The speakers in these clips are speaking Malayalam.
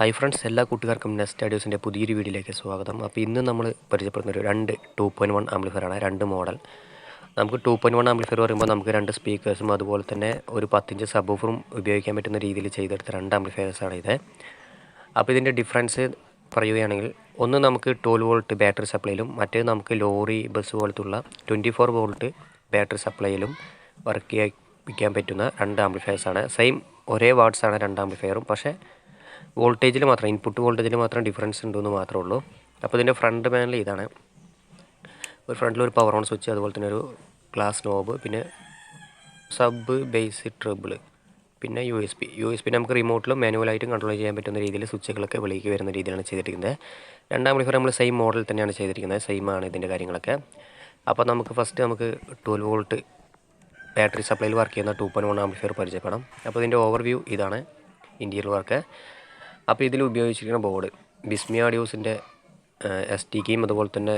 ഹായ് ഫ്രണ്ട്സ്, എല്ലാ കൂട്ടുകാർക്കും നെസ്റ്റ് ആഡിയോസിൻ്റെ പുതിയൊരു വീഡിയോയിലേക്ക് സ്വാഗതം. അപ്പോൾ ഇന്ന് നമ്മൾ പരിചയപ്പെടുന്ന ഒരു 2.1 ആംപ്ലിഫയറാണ്, 2 മോഡൽ. നമുക്ക് 2.1 ആംപ്ലിഫയർ പറയുമ്പോൾ നമുക്ക് 2 സ്പീക്കേഴ്സും അതുപോലെ തന്നെ ഒരു 10 ഇഞ്ച് സബ് വൂഫറും ഉപയോഗിക്കാൻ പറ്റുന്ന രീതിയിൽ ചെയ്തെടുത്ത 2 ആംപ്ലിഫയേഴ്സാണ് ഇത്. അപ്പോൾ ഇതിൻ്റെ ഡിഫറൻസ് പറയുകയാണെങ്കിൽ, ഒന്ന് നമുക്ക് 12 വോൾട്ട് ബാറ്ററി സപ്ലൈയിലും മറ്റേത് നമുക്ക് ലോറി ബസ് പോലത്തുള്ള 24 വോൾട്ട് ബാറ്ററി സപ്ലൈയിലും വർക്ക് ചെയ്യിപ്പിക്കാൻ പറ്റുന്ന 2 ആംപ്ലിഫയേഴ്സാണ്. സെയിം ഒരേ വാട്ട്സാണ് 2 ആംപ്ലിഫയറും, പക്ഷേ വോൾട്ടേജിൽ മാത്രം, ഇൻപുട്ട് വോൾട്ടേജിൽ മാത്രം ഡിഫറൻസ് ഉണ്ടെന്ന് മാത്രമേ ഉള്ളൂ. അപ്പോൾ ഇതിൻ്റെ ഫ്രണ്ട് പാനൽ ഇതാണ്. ഒരു ഫ്രണ്ടിൽ ഒരു പവർ ഓൺ സ്വിച്ച്, അതുപോലെ തന്നെ ഒരു ഗ്ലാസ് നോബ്, പിന്നെ സബ്, ബേസ്, ട്രിബിൾ, പിന്നെ യു എസ് പി നമുക്ക് റിമോട്ടിലും മാനുവലായിട്ടും കൺട്രോൾ ചെയ്യാൻ പറ്റുന്ന രീതിയിൽ സ്വിച്ചുകളൊക്കെ വെളിക്ക് വരുന്ന രീതിയിലാണ് ചെയ്തിരിക്കുന്നത്. 2 ആംപ്ലിഫയർ നമ്മൾ സെയിം മോഡൽ തന്നെയാണ് ചെയ്തിരിക്കുന്നത്, സെയിം ആണ് ഇതിൻ്റെ കാര്യങ്ങളൊക്കെ. അപ്പോൾ നമുക്ക് ഫസ്റ്റ് 12 വോൾട്ട് ബാറ്ററി സപ്ലൈയിൽ വർക്ക് ചെയ്യുന്ന 2.1 ആംപ്ലിഫയർ പരിചയപ്പെടാം. അപ്പോൾ ഇതിൻ്റെ ഓവർവ്യൂ ഇതാണ്, ഇൻറ്റീരിയർ വർക്ക്. അപ്പോൾ ഇതിൽ ഉപയോഗിച്ചിരിക്കുന്ന ബോർഡ് ബിസ്മി ആഡിയോസിൻ്റെ STKയും അതുപോലെ തന്നെ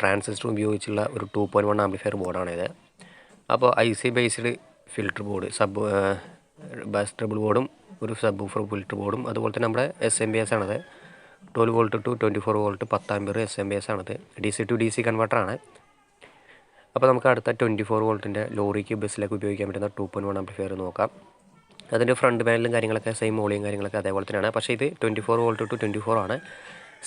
ട്രാൻസിസ്റ്ററും ഉപയോഗിച്ചുള്ള ഒരു 2.1 ആംപ്ലിഫയർ ബോർഡാണിത്. അപ്പോൾ IC based filter board, bass treble ബോർഡും ഒരു സബ് വൂഫർ ഫിൽറ്റർ ബോർഡും, അതുപോലെ തന്നെ നമ്മുടെ SMPS ആണത്. 12 volt to 24 volt 10 ampere SMPS ആണത്. DC to DC കൺവെർട്ടറാണ്. അപ്പോൾ നമുക്ക് അടുത്ത 24 വോൾട്ടിൻ്റെ ലോറിക്ക് ബസ്സിലേക്ക് ഉപയോഗിക്കാൻ പറ്റുന്ന 2.1 ആംപ്ലിഫയർ നോക്കാം. അതിൻ്റെ ഫ്രണ്ട് പാനലും കാര്യങ്ങളൊക്കെ സെയിം മോളിയും കാര്യങ്ങളൊക്കെ അതേപോലെ തന്നെയാണ്. പക്ഷേ ഇത് 24 വോൾട്ട് ടു 24 ആണ്.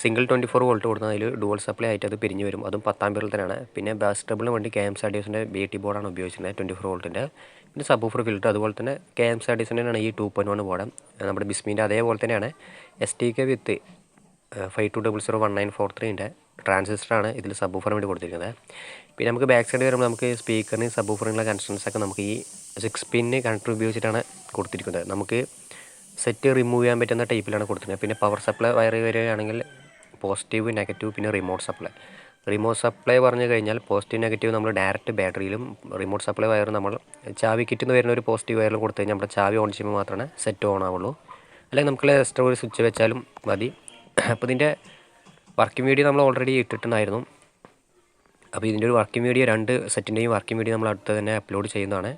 സിംഗിൾ 24 വോൾട്ട് കൊടുത്താൽ അതിൽ ഡുവൽ സപ്ലൈ ആയിട്ട് അത് പിരിഞ്ഞ് വരും, അതും 10 ആമ്പിയറിൽ തന്നെയാണ്. പിന്നെ ബാസ് ട്രബിളിന് വേണ്ടി KM സാഡിയോസിൻ്റെ BT ബോർഡാണ് ഉപയോഗിച്ചിരുന്നത്, 24 വോൾട്ടിൻ്റെ. പിന്നെ സബ് വൂഫർ ഫിൽറ്റർ, അതുപോലെ തന്നെ KM സാഡിയോസിൻ്റെയാണ് ഈ 2.1 ബോർഡ്. നമ്മുടെ ബിസ്മീൻ്റെ അതേപോലെ തന്നെയാണ്. STK വിത്ത് 52001943ൻ്റെ ട്രാൻസിസ്റ്ററാണ് ഇതിൽ സബ് വൂഫറിന് വേണ്ടി കൊടുത്തിരിക്കുന്നത്. പിന്നെ നമുക്ക് ബാക്ക് സൈഡ് വരുമ്പോൾ നമുക്ക് സ്പീക്കറിന് സബ് വൂഫറിനുള്ള കണക്ഷൻസൊക്കെ നമുക്ക് ഈ 6 പിന്ന് കണക്ടർ ഉപയോഗിച്ചിട്ടാണ് കൊടുത്തിരിക്കുന്നത്. നമുക്ക് സെറ്റ് റിമൂവ് ചെയ്യാൻ പറ്റുന്ന ടൈപ്പിലാണ് കൊടുത്തിരിക്കുന്നത്. പിന്നെ പവർ സപ്ലൈ വയർ വരികയാണെങ്കിൽ പോസിറ്റീവ്, നെഗറ്റീവ്, പിന്നെ റിമോട്ട് സപ്ലൈ പറഞ്ഞു കഴിഞ്ഞാൽ പോസിറ്റീവ് നെഗറ്റീവ് നമ്മൾ ഡയറക്റ്റ് ബാറ്ററിയിലും, റിമോട്ട് സപ്ലൈ വയർ നമ്മൾ ചാവി കിറ്റിൽ നിന്ന് വരുന്ന ഒരു പോസിറ്റീവ് വയറിലും കൊടുത്തു കഴിഞ്ഞാൽ നമ്മുടെ ചാവി ഓൺ ചെയ്യുമ്പോൾ മാത്രമേ സെറ്റ് ഓൺ ആവുള്ളൂ. അല്ലെങ്കിൽ നമുക്ക് എക്സ്ട്രാ ഒരു സ്വിച്ച് വെച്ചാലും മതി. അപ്പോൾ ഇതിൻ്റെ വർക്കിംഗ് വീഡിയോ നമ്മൾ ഓൾറെഡി ഇട്ടിട്ടുണ്ടായിരുന്നു. അപ്പോൾ ഇതിൻ്റെ ഒരു വർക്കിംഗ് വീഡിയോ, 2 സെറ്റിൻ്റെയും വർക്കിംഗ് വീഡിയോ നമ്മൾ അടുത്ത് തന്നെ അപ്ലോഡ് ചെയ്യുന്നതാണ്.